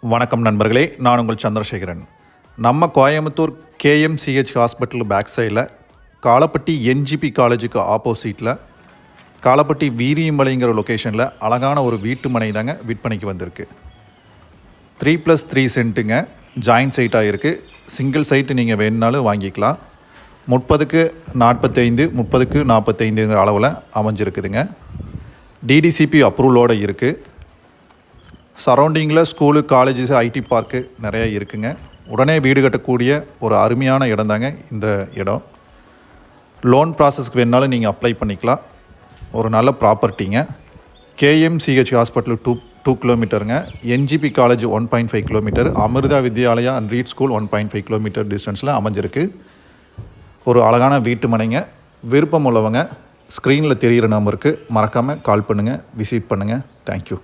வணக்கம் நண்பர்களே, நான் உங்கள் சந்திரசேகரன். நம்ம கோயம்புத்தூர் கேஎம்சிஹெச் ஹாஸ்பிட்டல் பேக் சைடில் காலப்பட்டி என்ஜிபி காலேஜுக்கு ஆப்போசிட்டில் காலப்பட்டி வீரியம்பளைங்கிற லொக்கேஷனில் அழகான ஒரு வீட்டு மனை தாங்க விற்பனைக்கு வந்திருக்கு. 3+3 சென்ட்டுங்க, ஜாயின்ட் சைட்டாக இருக்குது. சிங்கிள் சைட்டு நீங்கள் வேணுனாலும் வாங்கிக்கலாம். 30க்கு 45, 30க்கு 45 அளவில் அமைஞ்சிருக்குதுங்க. டிடிசிபி அப்ரூவலோடு இருக்குது. சரௌண்டிங்கில் ஸ்கூலு, காலேஜஸ், ஐடி பார்க்கு நிறையா இருக்குங்க. உடனே வீடு கட்டக்கூடிய ஒரு அருமையான இடம் தாங்க இந்த இடம். லோன் ப்ராசஸ்க்கு வேணாலும் நீங்கள் அப்ளை பண்ணிக்கலாம். ஒரு நல்ல ப்ராப்பர்ட்டிங்க. கேஎம்சிஹெச் ஹாஸ்பிட்டல் 2 கிலோமீட்டருங்க. NGP college 1.5 kilometre. Amrita Vidyalaya and Reed school 1.5 kilometre டிஸ்டன்ஸில் அமைஞ்சிருக்கு. ஒரு அழகான வீட்டு மனைங்க. விருப்பம் உள்ளவங்க ஸ்க்ரீனில் தெரிகிற நம்பருக்கு மறக்காமல் கால் பண்ணுங்கள், விசிட் பண்ணுங்கள். தேங்க்யூ.